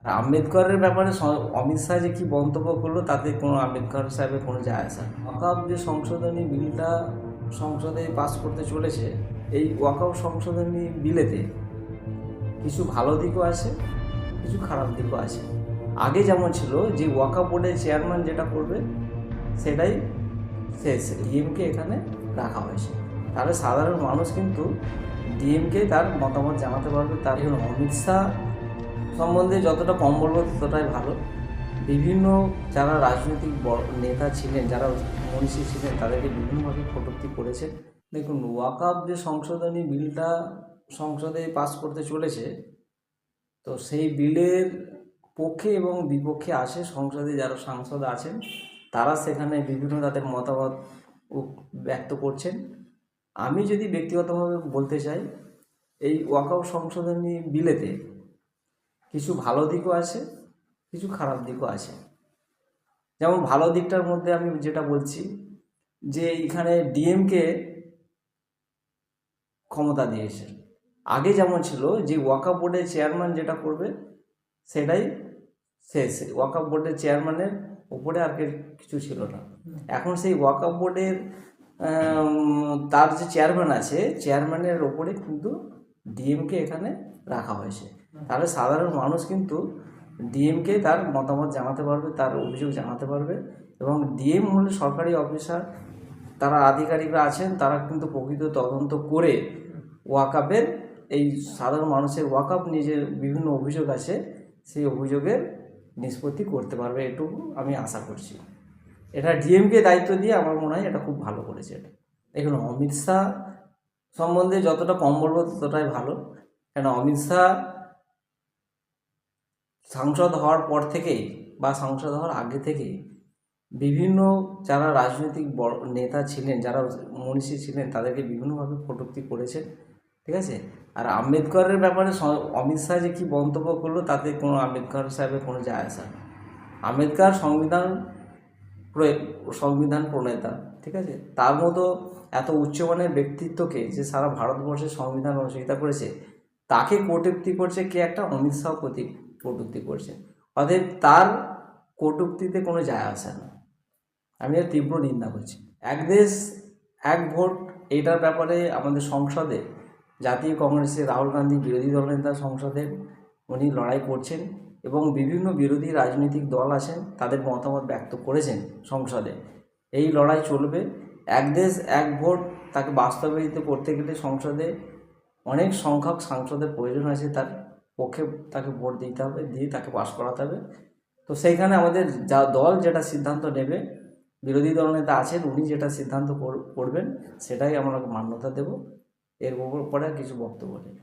আর আম্বেদকরের ব্যাপারে অমিত শাহ যে কী মন্তব্য করলো তাতে কোনো আম্বেদকর সাহেবের কোনো যায় আসে না। ওয়াকফ যে সংশোধনী বিলটা সংসদে পাস করতে চলেছে, এই ওয়াকফ সংশোধনী বিলেতে কিছু ভালো দিকও আছে, কিছু খারাপ দিকও আছে। আগে যেমন ছিল যে ওয়াকফ বোর্ডের চেয়ারম্যান যেটা করবে সেটাই শেষ, ডিএমকে এখানে রাখা হয়েছে। তাহলে সাধারণ মানুষ কিন্তু ডিএমকে তার মতামত জানাতে পারবে। তার জন্য অমিত শাহ সম্বন্ধে যতটা কম বলবো ততটাই ভালো। বিভিন্ন যারা রাজনৈতিক বড় নেতা ছিলেন, যারা মনীষী ছিলেন, তাদেরকে বিভিন্নভাবে কটূক্তি করেছেন। দেখুন, ওয়াকফ যে সংশোধনী বিলটা সংসদে পাস করতে চলেছে, তো সেই বিলের পক্ষে এবং বিপক্ষে আছে সংসদে যারা সাংসদ আছেন, তারা সেখানে বিভিন্ন তাদের মতামত ব্যক্ত করছেন। আমি যদি ব্যক্তিগতভাবে বলতে চাই, এই ওয়াকফ সংশোধনী বিলেতে কিছু ভালো দিকও আছে, কিছু খারাপ দিকও আছে। যেমন ভালো দিকটার মধ্যে আমি যেটা বলছি যে এইখানে ডিএমকে ক্ষমতা দিয়েছে। আগে যেমন ছিল যে ওয়াকফ বোর্ডের চেয়ারম্যান যেটা করবে সেটাই শেষ, ওয়াকফ বোর্ডের চেয়ারম্যানের উপরে আর কিছু ছিল না। এখন সেই ওয়াকফ বোর্ডের তার যে চেয়ারম্যান আছে, চেয়ারম্যানের ওপরে কিন্তু ডিএমকে এখানে রাখা হয়েছে। তাহলে সাধারণ মানুষ কিন্তু ডিএমকে তার মতামত জানাতে পারবে, তার অভিযোগ জানাতে পারবে। এবং ডিএম হলে সরকারি অফিসার, তারা আধিকারিকরা আছেন, তারা কিন্তু প্রকৃত তদন্ত করে ওয়াকফের এই সাধারণ মানুষের ওয়াকফ নিয়ে বিভিন্ন অভিযোগ আছে সেই অভিযোগের নিষ্পত্তি করতে পারবে, এটুকু আমি আশা করছি। এটা ডিএমকে দায়িত্ব দিয়ে আমার মনে হয় এটা খুব ভালো করেছে। এটা দেখুন, অমিত শাহ সম্বন্ধে যতটা কম বলবো ততটাই ভালো। কেন, অমিত শাহ সাংসদ হওয়ার পর থেকেই বা সাংসদ হওয়ার আগে থেকেই বিভিন্ন যারা রাজনৈতিক বড় নেতা ছিলেন, যারা মনীষী ছিলেন, তাদেরকে বিভিন্নভাবে কটূক্তি করেছেন, ঠিক আছে। আর আম্বেদকরের ব্যাপারে অমিত শাহ যে কী মন্তব্য করলো তাতে কোনো আম্বেদকর সাহেবের কোনো যায় আসে না। আম্বেদকর সংবিধান প্রণেতা, ঠিক আছে। তার মতো এত উচ্চমানের ব্যক্তিত্বকে যে সারা ভারতবর্ষের সংবিধান রচয়িতা করেছে, তাকে কটূক্তি করছে কে? একটা অমিত শাহ কটূক্তি করছে। অতএব তার কটূক্তিতে কোনো যায় আসে না। আমি এর তীব্র নিন্দা করছি। এক দেশ এক ভোট, এইটার ব্যাপারে আমাদের সংসদে জাতীয় কংগ্রেসের রাহুল গান্ধী বিরোধী দলনেতা সংসদে উনি লড়াই করছেন এবং বিভিন্ন বিরোধী রাজনৈতিক দল আছেন, তাদের মতামত ব্যক্ত করেছেন সংসদে। এই লড়াই চলবে। এক দেশ এক ভোট তাকে বাস্তবায়িত করতে গেলে সংসদে অনেক সংখ্যক সাংসদের প্রয়োজন আছে, তার পক্ষে তাকে ভোট দিতে হবে, দিয়ে তাকে পাশ করাতে হবে। তো সেইখানে আমাদের যা দল যেটা সিদ্ধান্ত নেবে, বিরোধী দলনেতা আছেন, উনি যেটা সিদ্ধান্ত করবেন সেটাই আমরা মান্যতা দেব। এর উপরে কিছু বক্তব্য নেই।